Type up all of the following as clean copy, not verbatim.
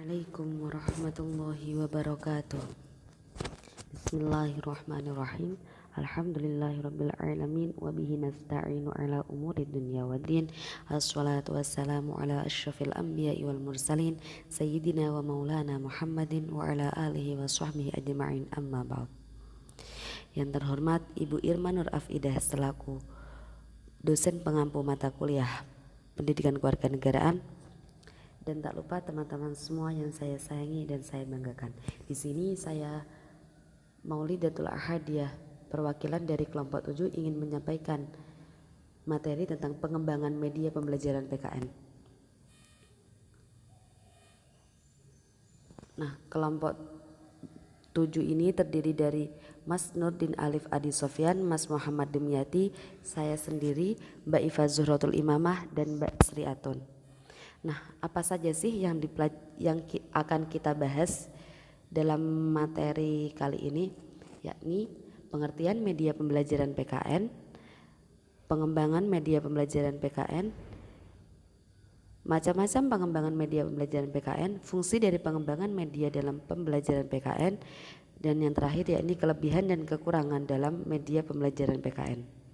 Assalamualaikum warahmatullahi wabarakatuh. Bismillahirrahmanirrahim. Alhamdulillahirabbil alamin wa bihi nasta'inu ala umuri dunya waddin. Assalatu wassalamu ala asyrafil anbiya'i wal mursalin sayyidina wa maulana Muhammadin wa ala alihi wa sahbihi ajma'in, amma ba'd. Yang terhormat Ibu Irma Nur Afidah selaku dosen pengampu mata kuliah Pendidikan Kewarganegaraan, dan tak lupa teman-teman semua yang saya sayangi dan saya banggakan. Di sini saya Maulidatul Ahadiyah, perwakilan dari kelompok 7, ingin menyampaikan materi tentang pengembangan media pembelajaran PKN. Nah, kelompok 7 ini terdiri dari Mas Nurdin Alif Adi Sofyan, Mas Muhammad Dimyati, saya sendiri, Mbak Iva Zuhratul Imamah, dan Mbak Sri Atun. Nah, apa saja sih yang akan kita bahas dalam materi kali ini, yakni pengertian media pembelajaran PKN, pengembangan media pembelajaran PKN, macam-macam pengembangan media pembelajaran PKN, fungsi dari pengembangan media dalam pembelajaran PKN, dan yang terakhir yakni kelebihan dan kekurangan dalam media pembelajaran PKN.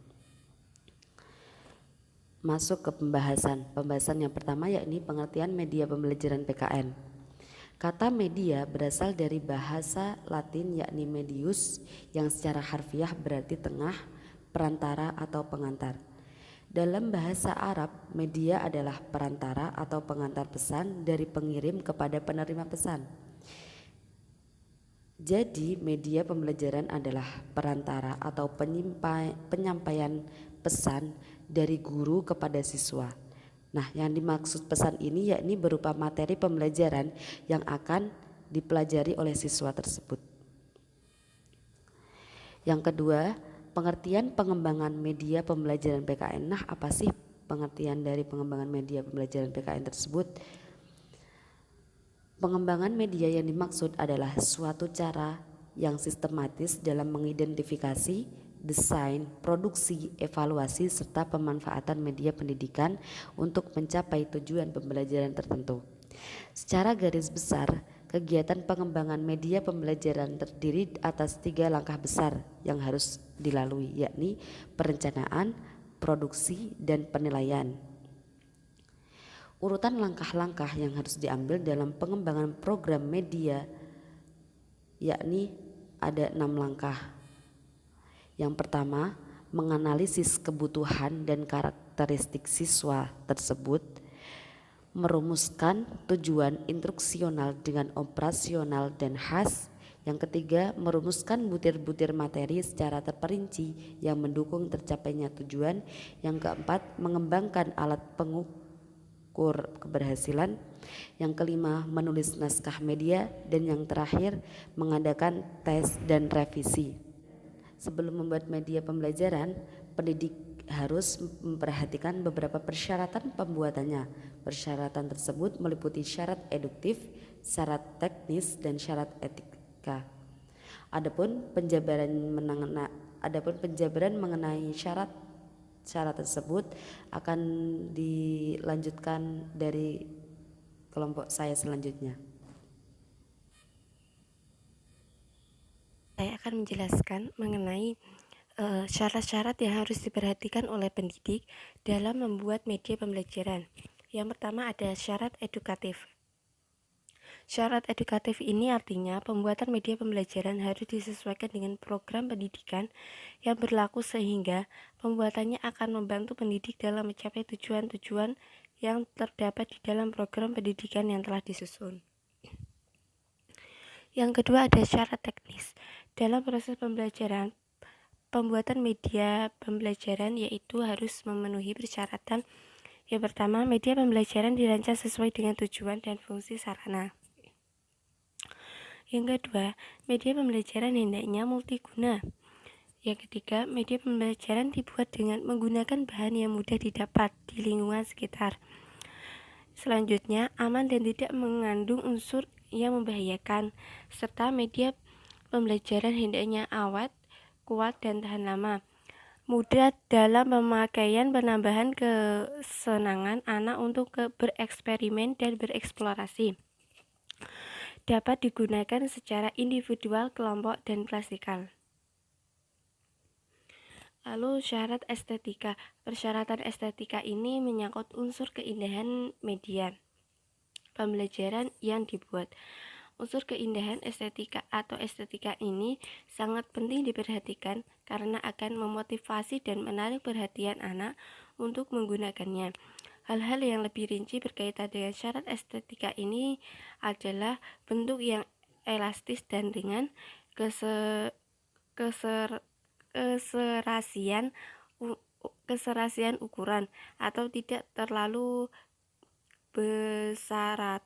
Masuk ke pembahasan yang pertama, yakni pengertian media pembelajaran PKN. Kata media berasal dari bahasa Latin yakni medius, yang secara harfiah berarti tengah, perantara atau pengantar. Dalam bahasa Arab, media adalah perantara atau pengantar pesan dari pengirim kepada penerima pesan. Jadi media pembelajaran adalah perantara atau penyampaian pesan dari guru kepada siswa. Nah, yang dimaksud pesan ini yakni berupa materi pembelajaran yang akan dipelajari oleh siswa tersebut. Yang kedua, pengertian pengembangan media pembelajaran PKN. Nah, apa sih pengertian dari pengembangan media pembelajaran PKN tersebut? Pengembangan media yang dimaksud adalah suatu cara yang sistematis dalam mengidentifikasi, desain, produksi, evaluasi, serta pemanfaatan media pendidikan untuk mencapai tujuan pembelajaran tertentu. Secara garis besar, kegiatan pengembangan media pembelajaran terdiri atas 3 langkah besar yang harus dilalui, yakni perencanaan, produksi, dan penilaian. Urutan langkah-langkah yang harus diambil dalam pengembangan program media yakni ada 6 langkah. Yang pertama, menganalisis kebutuhan dan karakteristik siswa tersebut, merumuskan tujuan instruksional dengan operasional dan khas. Yang ketiga, merumuskan butir-butir materi secara terperinci yang mendukung tercapainya tujuan. Yang keempat, mengembangkan alat pengukur keberhasilan. Yang kelima, menulis naskah media. Dan yang terakhir, mengadakan tes dan revisi. Sebelum membuat media pembelajaran, pendidik harus memperhatikan beberapa persyaratan pembuatannya. Persyaratan tersebut meliputi syarat eduktif, syarat teknis, dan syarat etika. Adapun penjabaran mengenai syarat tersebut akan dilanjutkan dari kelompok saya selanjutnya. Saya akan menjelaskan mengenai syarat-syarat yang harus diperhatikan oleh pendidik dalam membuat media pembelajaran. Yang pertama ada syarat edukatif. Syarat edukatif ini artinya pembuatan media pembelajaran harus disesuaikan dengan program pendidikan yang berlaku sehingga pembuatannya akan membantu pendidik dalam mencapai tujuan-tujuan yang terdapat di dalam program pendidikan yang telah disusun. Yang kedua ada syarat teknis. Dalam proses pembelajaran, pembuatan media pembelajaran yaitu harus memenuhi persyaratan. Yang pertama, media pembelajaran dirancang sesuai dengan tujuan dan fungsi sarana. Yang kedua, media pembelajaran hendaknya multiguna. Yang ketiga, media pembelajaran dibuat dengan menggunakan bahan yang mudah didapat di lingkungan sekitar. Selanjutnya, aman dan tidak mengandung unsur yang membahayakan, serta media pembelajaran hendaknya awet, kuat, dan tahan lama. Mudah dalam pemakaian, penambahan kesenangan anak untuk bereksperimen dan bereksplorasi. dapat digunakan secara individual, kelompok, dan klasikal. Lalu syarat estetika. Persyaratan estetika ini menyangkut unsur keindahan media pembelajaran yang dibuat. Unsur keindahan estetika atau estetika ini sangat penting diperhatikan karena akan memotivasi dan menarik perhatian anak untuk menggunakannya. Hal-hal yang lebih rinci berkaitan dengan syarat estetika ini adalah bentuk yang elastis dan ringan, keserasian ukuran atau tidak terlalu besar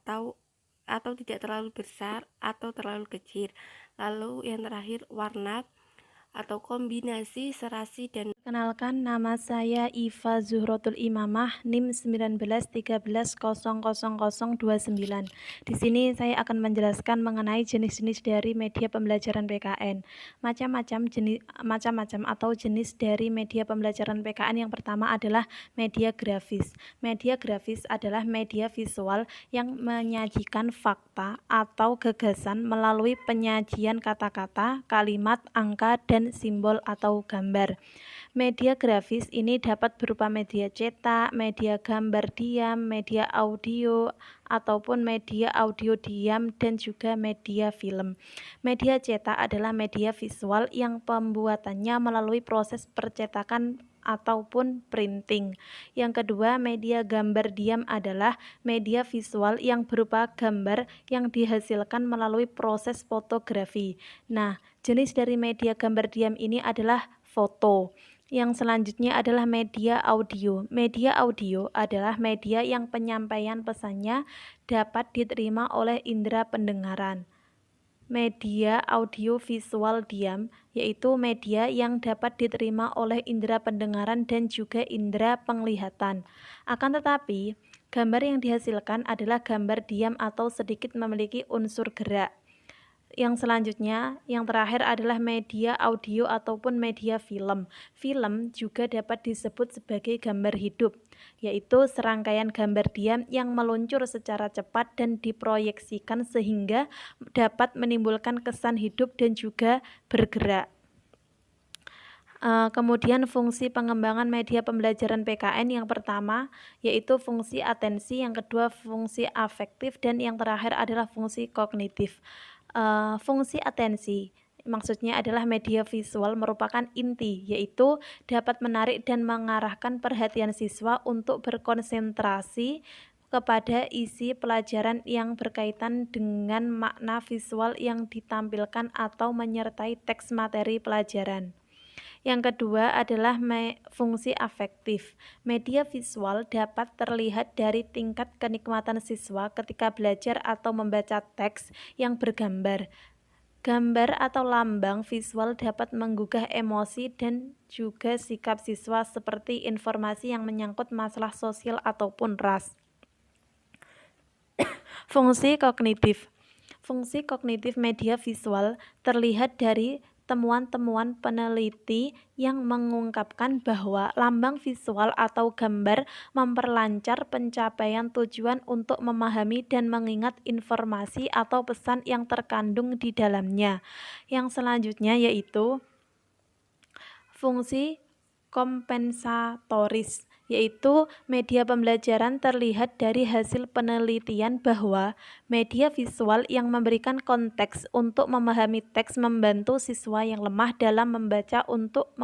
atau tidak terlalu besar atau terlalu kecil. Lalu yang terakhir, warna atau kombinasi serasi dan Perkenalkan, nama saya Iva Zuhrotul Imamah, NIM 1913000029. Di sini saya akan menjelaskan mengenai jenis-jenis dari media pembelajaran PKN. Macam-macam atau jenis dari media pembelajaran PKN yang pertama adalah media grafis. Media grafis adalah media visual yang menyajikan fakta atau gagasan melalui penyajian kata-kata, kalimat, angka, dan simbol atau gambar. Media grafis ini dapat berupa media cetak, media gambar diam, media audio, ataupun media audio diam, dan juga media film. Media cetak adalah media visual yang pembuatannya melalui proses percetakan ataupun printing. Yang kedua, media gambar diam adalah media visual yang berupa gambar yang dihasilkan melalui proses fotografi. Nah, jenis dari media gambar diam ini adalah foto. Yang selanjutnya adalah media audio. Media audio adalah media yang penyampaian pesannya dapat diterima oleh indera pendengaran. Media audio visual diam yaitu media yang dapat diterima oleh indera pendengaran dan juga indera penglihatan. Akan tetapi, gambar yang dihasilkan adalah gambar diam atau sedikit memiliki unsur gerak. Yang selanjutnya, yang terakhir adalah media audio ataupun media film. Film juga dapat disebut sebagai gambar hidup, yaitu serangkaian gambar diam yang meluncur secara cepat dan diproyeksikan sehingga dapat menimbulkan kesan hidup dan juga bergerak. Kemudian fungsi pengembangan media pembelajaran PKN yang pertama yaitu fungsi atensi, yang kedua fungsi afektif, dan yang terakhir adalah fungsi kognitif. Fungsi atensi maksudnya adalah media visual merupakan inti, yaitu dapat menarik dan mengarahkan perhatian siswa untuk berkonsentrasi kepada isi pelajaran yang berkaitan dengan makna visual yang ditampilkan atau menyertai teks materi pelajaran. Yang kedua adalah fungsi afektif. Media visual dapat terlihat dari tingkat kenikmatan siswa ketika belajar atau membaca teks yang bergambar. Gambar atau lambang visual dapat menggugah emosi dan juga sikap siswa seperti informasi yang menyangkut masalah sosial ataupun ras. Fungsi kognitif. Fungsi kognitif media visual terlihat dari temuan-temuan peneliti yang mengungkapkan bahwa lambang visual atau gambar memperlancar pencapaian tujuan untuk memahami dan mengingat informasi atau pesan yang terkandung di dalamnya. Yang selanjutnya yaitu fungsi kompensatoris, yaitu media pembelajaran terlihat dari hasil penelitian bahwa media visual yang memberikan konteks untuk memahami teks membantu siswa yang lemah dalam membaca untuk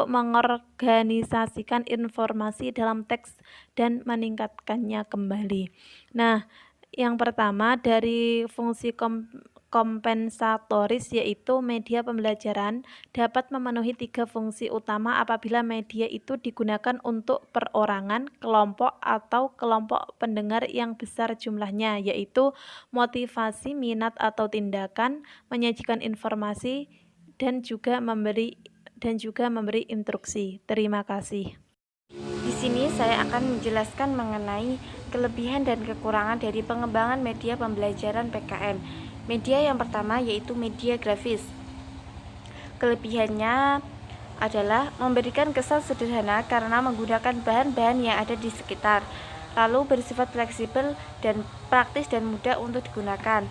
mengorganisasikan informasi dalam teks dan meningkatkannya kembali. Nah, yang pertama dari fungsi kompensatoris yaitu media pembelajaran dapat memenuhi 3 fungsi utama apabila media itu digunakan untuk perorangan, kelompok, atau kelompok pendengar yang besar jumlahnya, yaitu motivasi, minat atau tindakan, menyajikan informasi, dan juga memberi instruksi. Terima kasih. Di sini saya akan menjelaskan mengenai kelebihan dan kekurangan dari pengembangan media pembelajaran PKN. Media yang pertama yaitu media grafis. Kelebihannya adalah memberikan kesan sederhana karena menggunakan bahan-bahan yang ada di sekitar. lalu bersifat fleksibel dan praktis dan mudah untuk digunakan,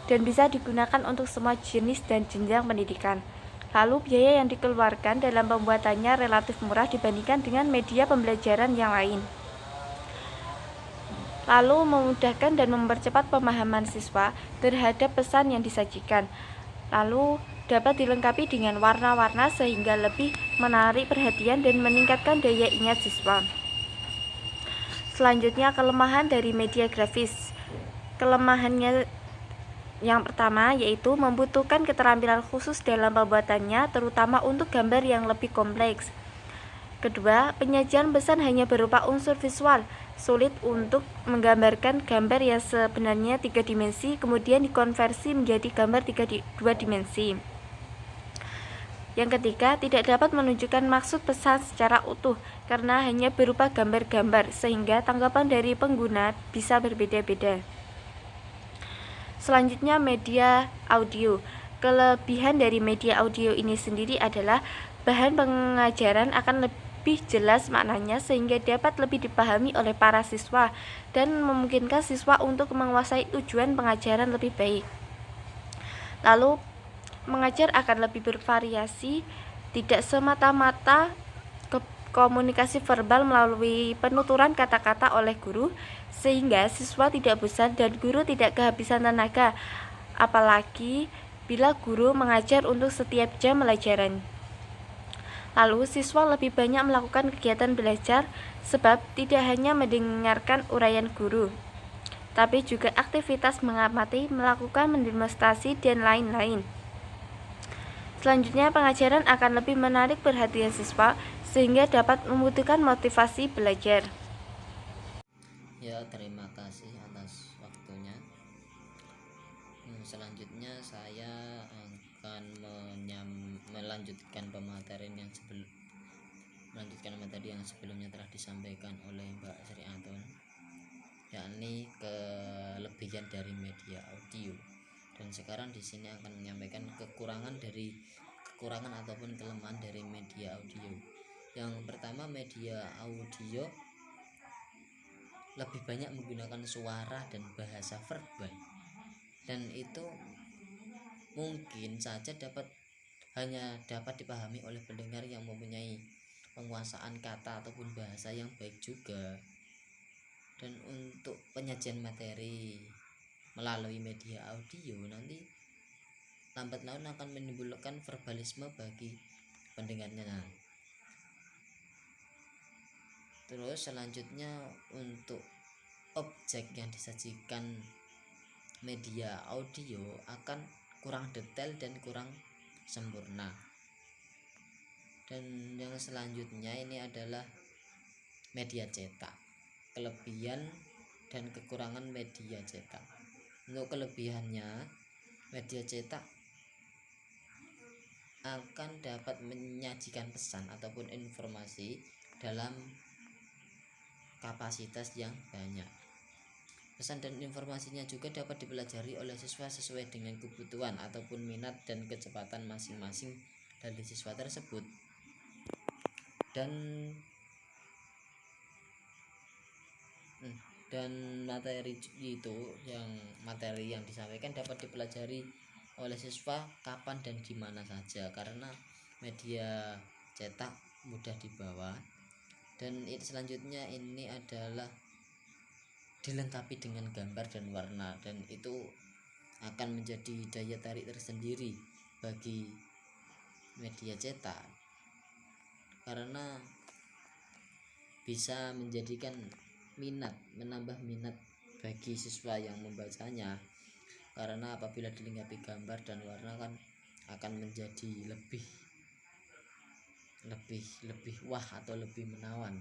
dan bisa digunakan untuk semua jenis dan jenjang pendidikan. Lalu biaya yang dikeluarkan dalam pembuatannya relatif murah dibandingkan dengan media pembelajaran yang lain. Lalu memudahkan dan mempercepat pemahaman siswa terhadap pesan yang disajikan. Lalu dapat dilengkapi dengan warna-warna sehingga lebih menarik perhatian dan meningkatkan daya ingat siswa. Selanjutnya, kelemahan dari media grafis. Kelemahannya yang pertama yaitu membutuhkan keterampilan khusus dalam pembuatannya, terutama untuk gambar yang lebih kompleks. Kedua, penyajian pesan hanya berupa unsur visual, sulit untuk menggambarkan gambar yang sebenarnya 3 dimensi kemudian dikonversi menjadi gambar 2 dimensi. Yang ketiga, tidak dapat menunjukkan maksud pesan secara utuh karena hanya berupa gambar-gambar sehingga tanggapan dari pengguna bisa berbeda-beda. Selanjutnya, media audio. Kelebihan dari media audio ini sendiri adalah bahan pengajaran akan lebih jelas maknanya sehingga dapat lebih dipahami oleh para siswa dan memungkinkan siswa untuk menguasai tujuan pengajaran lebih baik. Lalu, mengajar akan lebih bervariasi, tidak semata-mata komunikasi verbal melalui penuturan kata-kata oleh guru, sehingga siswa tidak bosan dan guru tidak kehabisan tenaga, apalagi bila guru mengajar untuk setiap jam pelajaran. Lalu siswa lebih banyak melakukan kegiatan belajar sebab tidak hanya mendengarkan uraian guru, tapi juga aktivitas mengamati, melakukan mendemonstrasi, dan lain-lain. Selanjutnya, pengajaran akan lebih menarik perhatian siswa sehingga dapat membutuhkan motivasi belajar. Ya, terima kasih atas waktunya. Selanjutnya saya akan melanjutkan materi yang sebelumnya telah disampaikan oleh Mbak Sri Anton, yakni kelebihan dari media audio. Dan sekarang di sini akan menyampaikan kekurangan ataupun kelemahan dari media audio. Yang pertama, media audio lebih banyak menggunakan suara dan bahasa verbal, dan itu mungkin saja hanya dapat dipahami oleh pendengar yang mempunyai penguasaan kata ataupun bahasa yang baik juga. Dan untuk penyajian materi melalui media audio nanti lambat laun akan menimbulkan verbalisme bagi pendengarnya. Terus selanjutnya, untuk objek yang disajikan media audio akan kurang detail dan kurang sempurna. Dan yang selanjutnya ini adalah media cetak. Kelebihan dan kekurangan media cetak. Untuk kelebihannya, media cetak akan dapat menyajikan pesan ataupun informasi dalam kapasitas yang banyak. Pesan dan informasinya juga dapat dipelajari oleh siswa sesuai dengan kebutuhan ataupun minat dan kecepatan masing-masing dari siswa tersebut. Dan materi yang disampaikan dapat dipelajari oleh siswa kapan dan di mana saja karena media cetak mudah dibawa. Dan selanjutnya ini adalah dilengkapi dengan gambar dan warna, dan itu akan menjadi daya tarik tersendiri bagi media cetak karena bisa menambah minat bagi siswa yang membacanya, karena apabila dilengkapi gambar dan warna kan akan menjadi lebih wah atau lebih menawan.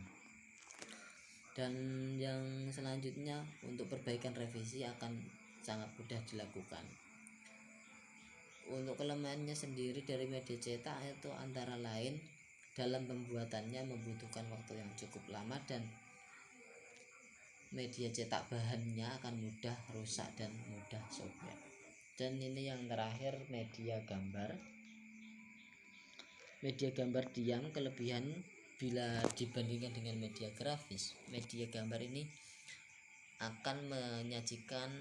Dan yang selanjutnya, untuk perbaikan revisi akan sangat mudah dilakukan. Untuk kelemahannya sendiri dari media cetak itu antara lain dalam pembuatannya membutuhkan waktu yang cukup lama, dan media cetak bahannya akan mudah rusak dan mudah sobek. Dan ini yang terakhir, media gambar diam. Kelebihan bila dibandingkan dengan media grafis, media gambar ini akan menyajikan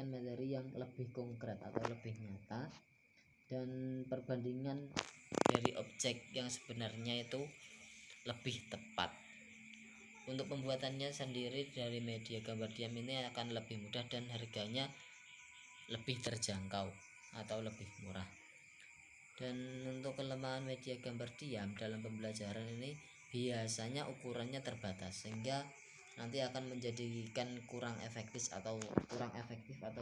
materi yang lebih konkret atau lebih nyata, dan perbandingan dari objek yang sebenarnya itu lebih tepat. Untuk pembuatannya sendiri dari media gambar diam ini akan lebih mudah dan harganya lebih terjangkau atau lebih murah. Dan untuk kelemahan media gambar diam dalam pembelajaran ini biasanya ukurannya terbatas, sehingga nanti akan menjadikan kurang efektif atau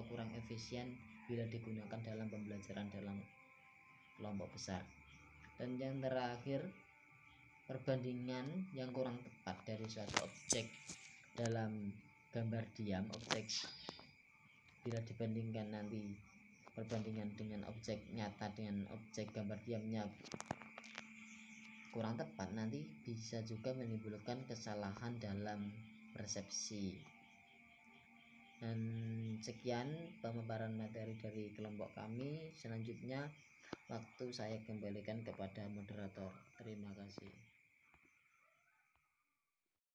kurang efisien bila digunakan dalam pembelajaran dalam kelompok besar. Dan yang terakhir, perbandingan yang kurang tepat dari suatu objek dalam gambar diam, objek bila dibandingkan nanti perbandingan dengan objek nyata dengan objek gambar diamnya kurang tepat, nanti bisa juga menimbulkan kesalahan dalam persepsi. Dan sekian pemaparan materi dari kelompok kami. Selanjutnya waktu saya kembalikan kepada moderator. Terima kasih.